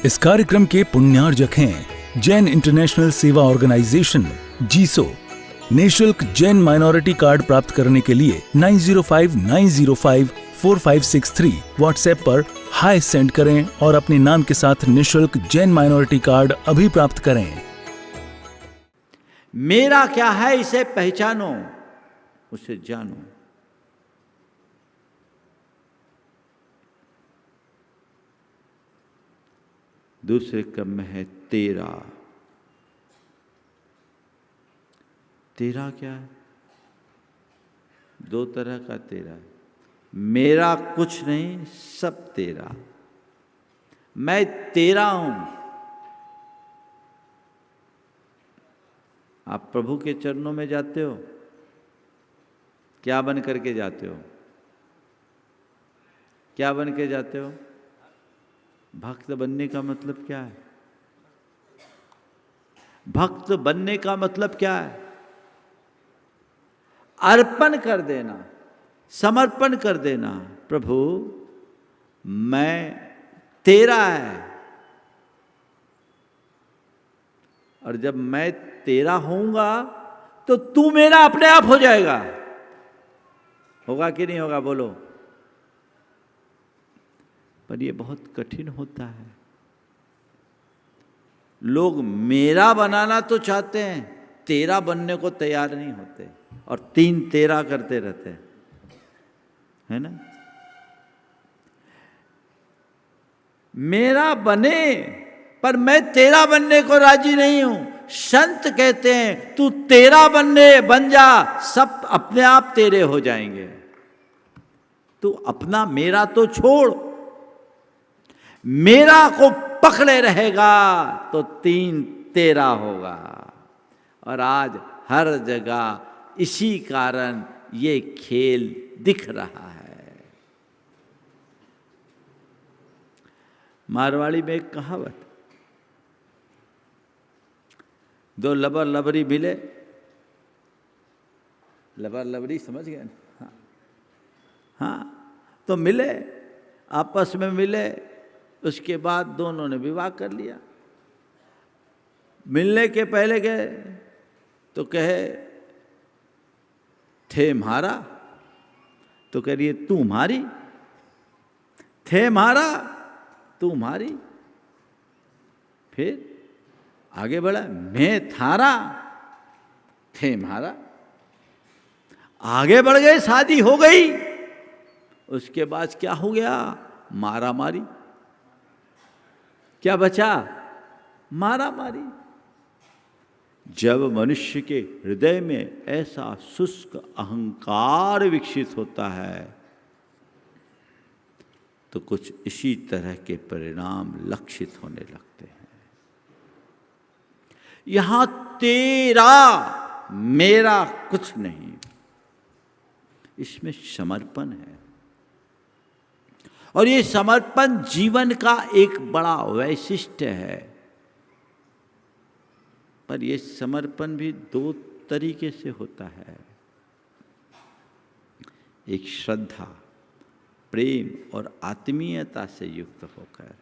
इस कार्यक्रम के पुण्यार्जक हैं जैन इंटरनेशनल सेवा ऑर्गेनाइजेशन जीसो। निःशुल्क जैन माइनॉरिटी कार्ड प्राप्त करने के लिए 9059054563 व्हाट्सएप पर हाय सेंड करें और अपने नाम के साथ निःशुल्क जैन माइनॉरिटी कार्ड अभी प्राप्त करें। मेरा क्या है इसे पहचानो, उसे जानो। दूसरे क्रम में है तेरा। तेरा क्या है? दो तरह का तेरा है। मेरा कुछ नहीं, सब तेरा। मैं तेरा हूं। आप प्रभु के चरणों में जाते हो, क्या बन करके जाते हो? क्या बन के जाते हो? भक्त बनने का मतलब क्या है? भक्त बनने का मतलब क्या है? अर्पण कर देना, समर्पण कर देना। प्रभु मैं तेरा है, और जब मैं तेरा होऊंगा तो तू मेरा अपने आप हो जाएगा। होगा कि नहीं होगा? बोलो। पर ये बहुत कठिन होता है। लोग मेरा बनाना तो चाहते हैं, तेरा बनने को तैयार नहीं होते, और तीन तेरा करते रहते हैं, है ना? मेरा बने, पर मैं तेरा बनने को राजी नहीं हूं। संत कहते हैं तू तेरा बन जा, सब अपने आप तेरे हो जाएंगे। तू अपना मेरा तो छोड़, मेरा को पकड़े रहेगा तो तीन तेरा होगा। और आज हर जगह इसी कारण ये खेल दिख रहा है। मारवाड़ी में एक कहावत, दो लबर लबरी मिले। लबर लबरी समझ गए ना? हाँ, हाँ, तो मिले, आपस में मिले, उसके बाद दोनों ने विवाह कर लिया। मिलने के पहले गए तो कहे थे मारा, तो कह रही है तू मारी। थे मारा, तू मारी। फिर आगे बढ़ा, मैं थारा, थे मारा। आगे बढ़ गए, शादी हो गई। उसके बाद क्या हो गया? मारा मारी। क्या बचा? मारा मारी। जब मनुष्य के हृदय में ऐसा शुष्क अहंकार विकसित होता है तो कुछ इसी तरह के परिणाम लक्षित होने लगते हैं। यहां तेरा मेरा कुछ नहीं, इसमें समर्पण है। और ये समर्पण जीवन का एक बड़ा वैशिष्ट्य है। पर ये समर्पण भी दो तरीके से होता है। एक श्रद्धा, प्रेम और आत्मीयता से युक्त होकर।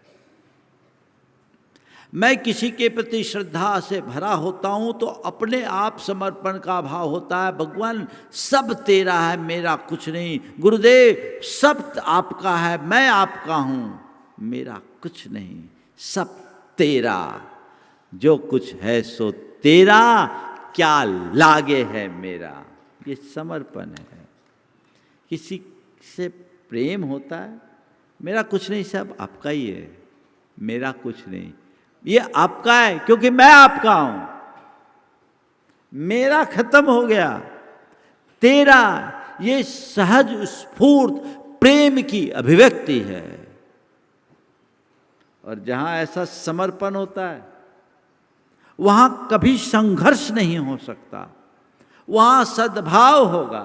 मैं किसी के प्रति श्रद्धा से भरा होता हूं तो अपने आप समर्पण का भाव होता है। भगवान सब तेरा है, मेरा कुछ नहीं। गुरुदेव सब आपका है, मैं आपका हूं, मेरा कुछ नहीं, सब तेरा। जो कुछ है सो तेरा, क्या लागे है मेरा। ये समर्पण है। किसी से प्रेम होता है, मेरा कुछ नहीं, सब आपका ही है, मेरा कुछ नहीं, ये आपका है क्योंकि मैं आपका हूं, मेरा खत्म हो गया, तेरा। ये सहज स्फूर्त प्रेम की अभिव्यक्ति है। और जहां ऐसा समर्पण होता है वहां कभी संघर्ष नहीं हो सकता, वहां सद्भाव होगा।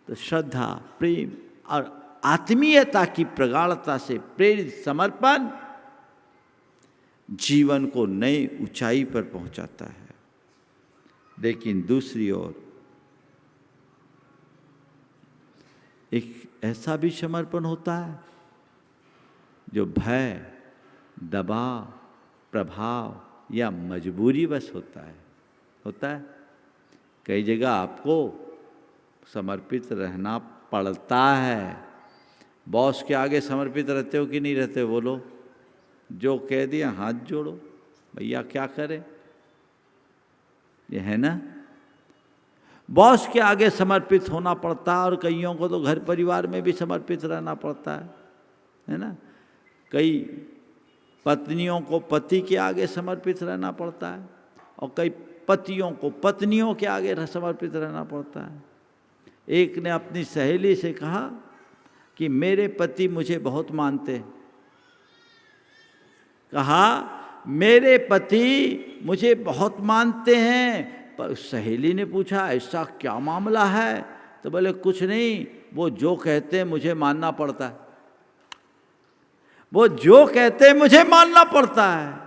तो श्रद्धा, प्रेम और आत्मीयता की प्रगाढ़ता से प्रेरित समर्पण जीवन को नई ऊंचाई पर पहुंचाता है। लेकिन दूसरी ओर एक ऐसा भी समर्पण होता है जो भय, दबाव, प्रभाव या मजबूरी बस होता है। कई जगह आपको समर्पित रहना पड़ता है। बॉस के आगे समर्पित रहते हो कि नहीं रहते हो? बोलो। जो कह दिया हाथ जोड़ो, भैया क्या करें, ये है ना। बॉस के आगे समर्पित होना पड़ता है, और कईयों को तो घर परिवार में भी समर्पित रहना पड़ता है ना। कई पत्नियों को पति के आगे समर्पित रहना पड़ता है, और कई पतियों को पत्नियों के आगे समर्पित रहना पड़ता है। एक ने अपनी सहेली से कहा कि मेरे पति मुझे बहुत मानते हैं। कहा मेरे पति मुझे बहुत मानते हैं। पर सहेली ने पूछा ऐसा क्या मामला है? तो बोले कुछ नहीं, वो जो कहते हैं मुझे मानना पड़ता है। वो जो कहते हैं मुझे मानना पड़ता है।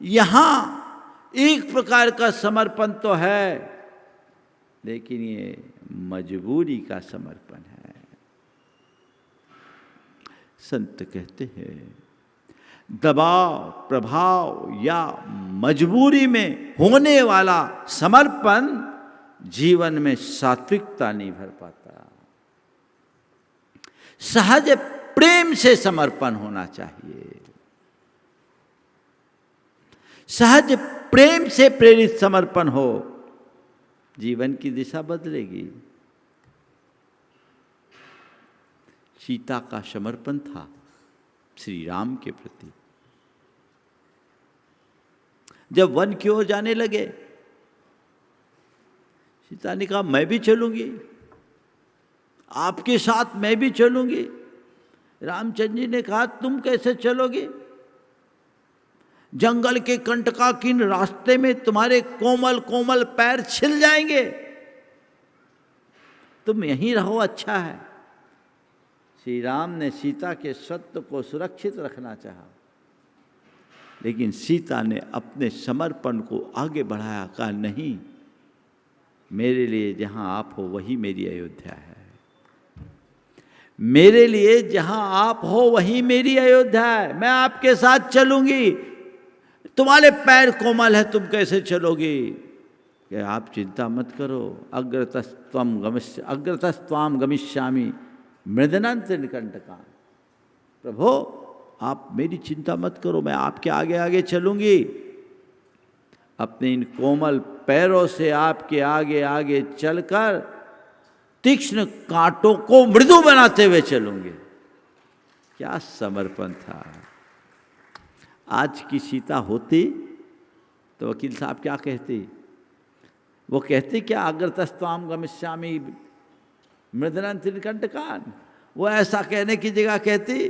यहाँ एक प्रकार का समर्पण तो है, लेकिन ये मजबूरी का समर्पण है। संत कहते हैं दबाव, प्रभाव या मजबूरी में होने वाला समर्पण जीवन में सात्विकता नहीं भर पाता। सहज प्रेम से समर्पण होना चाहिए। सहज प्रेम से प्रेरित समर्पण हो, जीवन की दिशा बदलेगी। सीता का समर्पण था श्री राम के प्रति। जब वन की ओर जाने लगे, सीता ने कहा मैं भी चलूंगी, आपके साथ मैं भी चलूंगी। रामचंद्र जी ने कहा तुम कैसे चलोगे? जंगल के कंटकाकीर्ण रास्ते में तुम्हारे कोमल कोमल पैर छिल जाएंगे, तुम यहीं रहो अच्छा है। श्री राम ने सीता के सत्य को सुरक्षित रखना चाहा, लेकिन सीता ने अपने समर्पण को आगे बढ़ाया। कहा नहीं, मेरे लिए जहां आप हो वही मेरी अयोध्या है। मेरे लिए जहां आप हो वही मेरी अयोध्या है। मैं आपके साथ चलूंगी। तुम्हारे पैर कोमल है, तुम कैसे चलोगी? कि आप चिंता मत करो। अग्रतस्त्वाम गमिष्यामि मृदनंत निकंटकान। प्रभु आप मेरी चिंता मत करो, मैं आपके आगे आगे चलूंगी। अपने इन कोमल पैरों से आपके आगे आगे चलकर तीक्ष्ण कांटों को मृदु बनाते हुए चलूंगे। क्या समर्पण था। आज की सीता होती तो वकील साहब क्या कहते? वो कहते क्या अग्रतस्त्वाम गमिष्यामि मृदनंत निकंटकान। वो ऐसा कहने की जगह कहती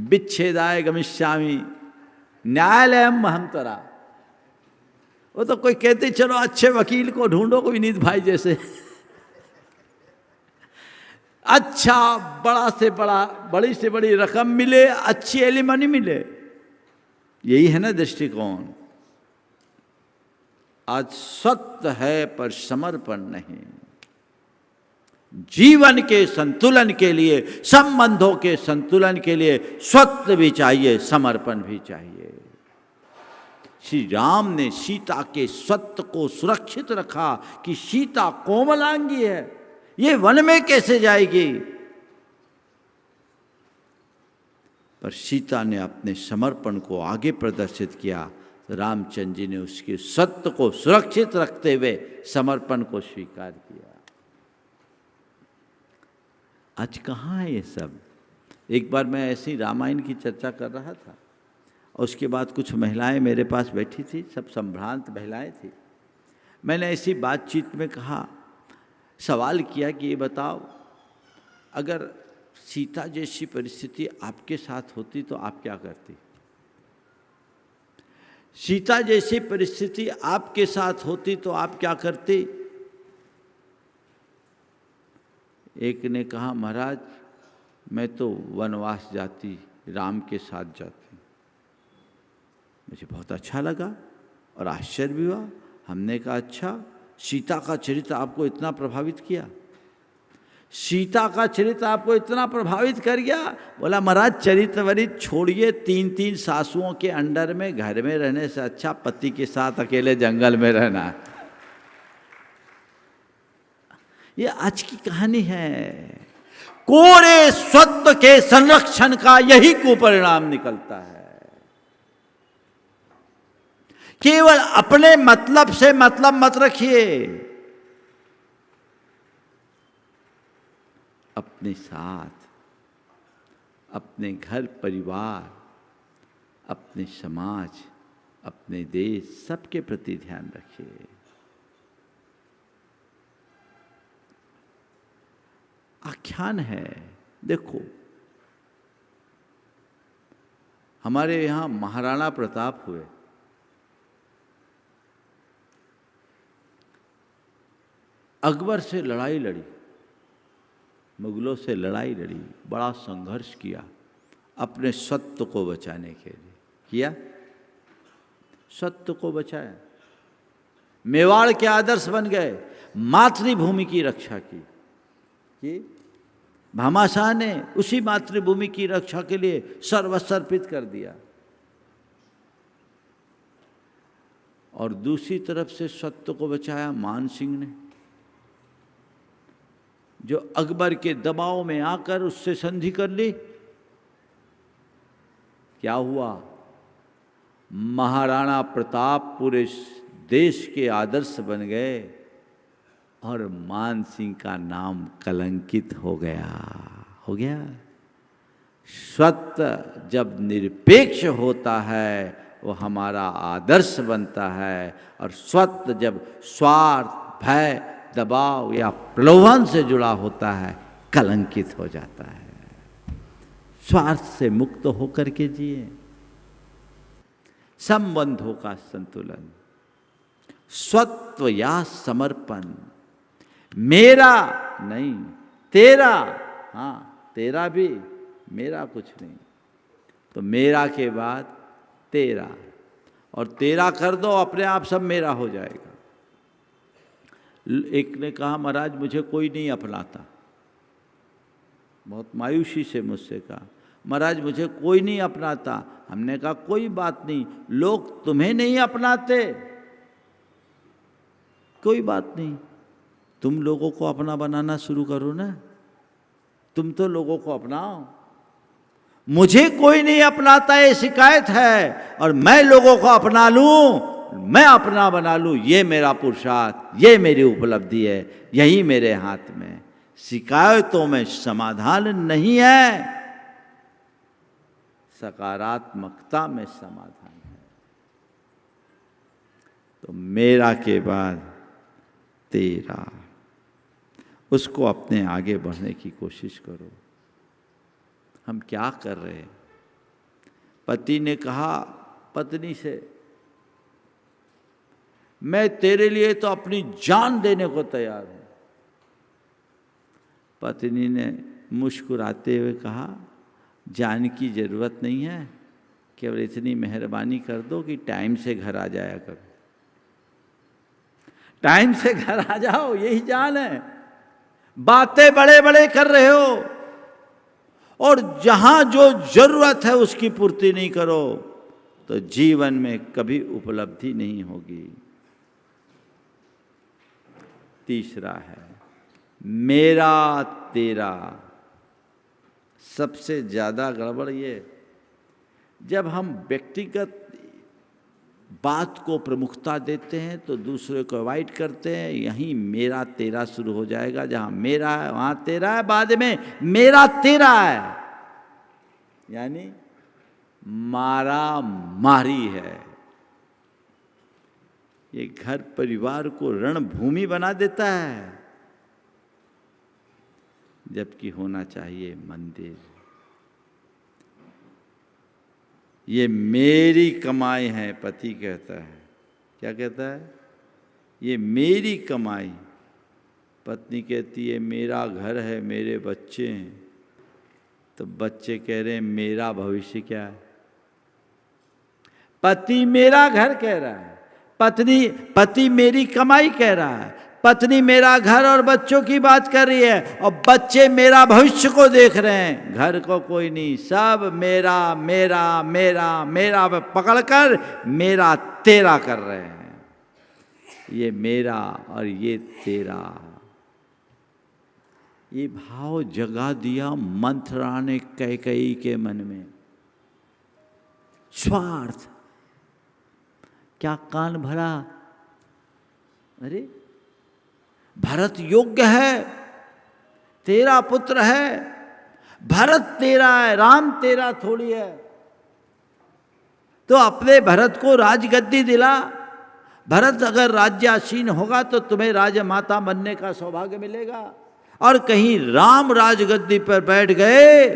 विच्छेदाय गमिष्यामि न्यायालयम महंतरा। वो तो कोई कहते चलो अच्छे वकील को ढूंढो, कोई विनीत भाई जैसे अच्छा बड़ा से बड़ा, बड़ी से बड़ी रकम मिले, अच्छी एलिमनी मिले। यही है ना दृष्टिकोण। आज सत्य है पर समर्पण नहीं। जीवन के संतुलन के लिए, संबंधों के संतुलन के लिए सत्य भी चाहिए, समर्पण भी चाहिए। श्री राम ने सीता के सत्य को सुरक्षित रखा कि सीता कोमलांगी है, ये वन में कैसे जाएगी? पर सीता ने अपने समर्पण को आगे प्रदर्शित किया। रामचंद्र जी ने उसके सत्य को सुरक्षित रखते हुए समर्पण को स्वीकार किया। आज कहाँ है ये सब? एक बार मैं ऐसी रामायण की चर्चा कर रहा था, और उसके बाद कुछ महिलाएं मेरे पास बैठी थी, सब संभ्रांत महिलाएं थी। मैंने ऐसी बातचीत में कहा, सवाल किया कि ये बताओ अगर सीता जैसी परिस्थिति आपके साथ होती तो आप क्या करती? सीता जैसी परिस्थिति आपके साथ होती तो आप क्या करते? एक ने कहा महाराज मैं तो वनवास जाती, राम के साथ जाती। मुझे बहुत अच्छा लगा और आश्चर्य भी हुआ। हमने कहा अच्छा, सीता का चरित्र आपको इतना प्रभावित किया? सीता का चरित्र आपको इतना प्रभावित कर गया? बोला महाराज चरित्र वरित्र छोड़िए, 3-3 सासुओं के अंडर में घर में रहने से अच्छा पति के साथ अकेले जंगल में रहना है। ये आज की कहानी है। कोरे स्वत्व के संरक्षण का यही कुपरिणाम निकलता है। केवल अपने मतलब से मतलब मत रखिए, अपने साथ, अपने घर परिवार, अपने समाज, अपने देश, सबके प्रति ध्यान रखिए। आख्यान है, देखो हमारे यहां महाराणा प्रताप हुए। अकबर से लड़ाई लड़ी, मुगलों से लड़ाई लड़ी, बड़ा संघर्ष किया अपने सत्य को बचाने के लिए। किया, सत्य को बचाया, मेवाड़ के आदर्श बन गए, मातृभूमि की रक्षा की। भामाशाह ने उसी मातृभूमि की रक्षा के लिए सर्वस्व अर्पित कर दिया। और दूसरी तरफ से सत्य को बचाया मान सिंह ने, जो अकबर के दबाव में आकर उससे संधि कर ली। क्या हुआ? महाराणा प्रताप पूरे देश के आदर्श बन गए और मान सिंह का नाम कलंकित हो गया। सत्य जब निरपेक्ष होता है वो हमारा आदर्श बनता है, और सत्य जब स्वार्थ, भय, दबाव या प्रलोभन से जुड़ा होता है कलंकित हो जाता है। स्वार्थ से मुक्त होकर के जिए। संबंधों का संतुलन, स्वत्व या समर्पण, मेरा नहीं तेरा, हाँ तेरा भी, मेरा कुछ नहीं, तो मेरा के बाद तेरा, और तेरा कर दो, अपने आप सब मेरा हो जाएगा। एक ने कहा महाराज मुझे कोई नहीं अपनाता, बहुत मायूसी से मुझसे कहा महाराज मुझे कोई नहीं अपनाता। हमने कहा कोई बात नहीं, लोग तुम्हें नहीं अपनाते, कोई बात नहीं, तुम लोगों को अपना बनाना शुरू करो ना, तुम तो लोगों को अपनाओ। मुझे कोई नहीं अपनाता ये शिकायत है, और मैं लोगों को अपना लूं, मैं अपना बना लूं, ये मेरा पुरुषार्थ, ये मेरी उपलब्धि है, यही मेरे हाथ में। शिकायतों में समाधान नहीं है, सकारात्मकता में समाधान है। तो मेरा के बाद तेरा, उसको अपने आगे बढ़ने की कोशिश करो। हम क्या कर रहे हैं? पति ने कहा पत्नी से मैं तेरे लिए तो अपनी जान देने को तैयार हूं। पत्नी ने मुस्कुराते हुए कहा जान की जरूरत नहीं है, केवल इतनी मेहरबानी कर दो कि टाइम से घर आ जाया करो। टाइम से घर आ जाओ, यही जान है। बातें बड़े बड़े कर रहे हो और जहां जो जरूरत है उसकी पूर्ति नहीं करो तो जीवन में कभी उपलब्धि नहीं होगी। तीसरा है मेरा तेरा। सबसे ज्यादा गड़बड़ ये, जब हम व्यक्तिगत बात को प्रमुखता देते हैं तो दूसरे को अवॉइड करते हैं। यहीं मेरा तेरा शुरू हो जाएगा, जहां मेरा है वहां तेरा है, बाद में मेरा तेरा है, यानी मारा मारी है। ये घर परिवार को रणभूमि बना देता है, जबकि होना चाहिए मंदिर। ये मेरी कमाई है, पति कहता है। क्या कहता है? ये मेरी कमाई। पत्नी कहती है मेरा घर है, मेरे बच्चे हैं। तो बच्चे कह रहे हैं मेरा भविष्य क्या है? पति मेरा घर कह रहा है, पति मेरी कमाई कह रहा है, पत्नी मेरा घर और बच्चों की बात कर रही है, और बच्चे मेरा भविष्य को देख रहे हैं, घर को कोई नहीं, सब मेरा मेरा मेरा मेरा पकड़कर मेरा तेरा कर रहे हैं। ये मेरा और ये तेरा, ये भाव जगा दिया मंथरा ने कैकेयी के मन में। स्वार्थ, क्या कान भरा, अरे भरत योग्य है, तेरा पुत्र है, भरत तेरा है, राम तेरा थोड़ी है, तो अपने भरत को राजगद्दी दिला। भरत अगर राज्यासीन होगा तो तुम्हें राजमाता बनने का सौभाग्य मिलेगा, और कहीं राम राजगद्दी पर बैठ गए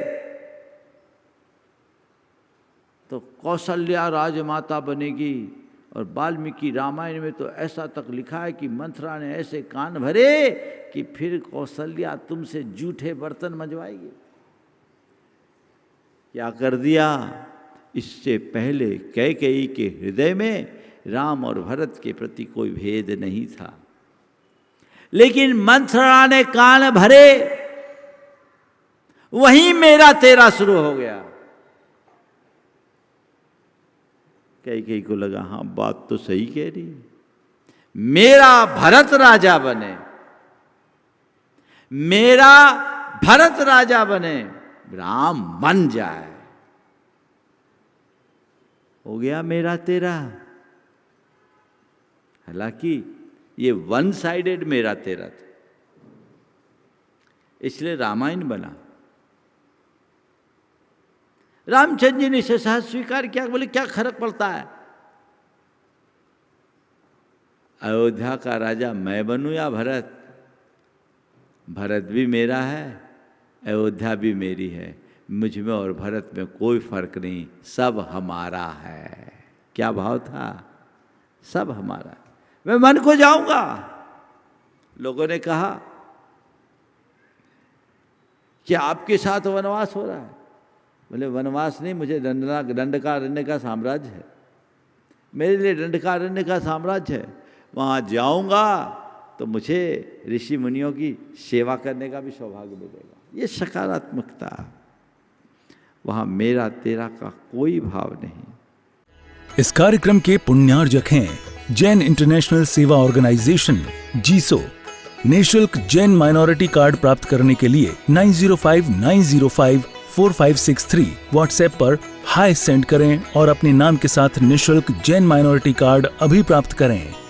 तो कौशल्या राजमाता बनेगी। और वाल्मीकि रामायण में तो ऐसा तक लिखा है कि मंथरा ने ऐसे कान भरे कि फिर कौशल्या तुमसे जूठे बर्तन मंजवाएगी। क्या कर दिया? इससे पहले कैकेयी के हृदय में राम और भरत के प्रति कोई भेद नहीं था, लेकिन मंथरा ने कान भरे, वहीं मेरा तेरा शुरू हो गया। कैकेयी को लगा हाँ बात तो सही कह रही है, मेरा भरत राजा बने, मेरा भरत राजा बने, राम बन जाए, हो गया मेरा तेरा। हालांकि ये वन साइडेड मेरा तेरा था, इसलिए रामायण बना। रामचंद्र जी ने इसे सहज स्वीकार किया, बोले क्या फर्क पड़ता है, अयोध्या का राजा मैं बनूं या भरत? भरत भी मेरा है, अयोध्या भी मेरी है, मुझ में और भरत में कोई फर्क नहीं, सब हमारा है। क्या भाव था? सब हमारा। मैं मन को जाऊंगा। लोगों ने कहा कि आपके साथ वनवास हो रहा है। बोले वनवास नहीं, मुझे दंडकारण्य का साम्राज्य है, मेरे लिए दंडकारण्य का साम्राज्य है। वहाँ जाऊंगा तो मुझे ऋषि मुनियों की सेवा करने का भी सौभाग्य मिलेगा। ये सकारात्मकता, वहाँ मेरा तेरा का कोई भाव नहीं। इस कार्यक्रम के पुण्यार्जक हैं जैन इंटरनेशनल सेवा ऑर्गेनाइजेशन जीसो। निःशुल्क जैन माइनॉरिटी कार्ड प्राप्त करने के लिए 9059054563 व्हाट्सएप पर हाय सेंड करें और अपने नाम के साथ निःशुल्क जैन माइनॉरिटी कार्ड अभी प्राप्त करें।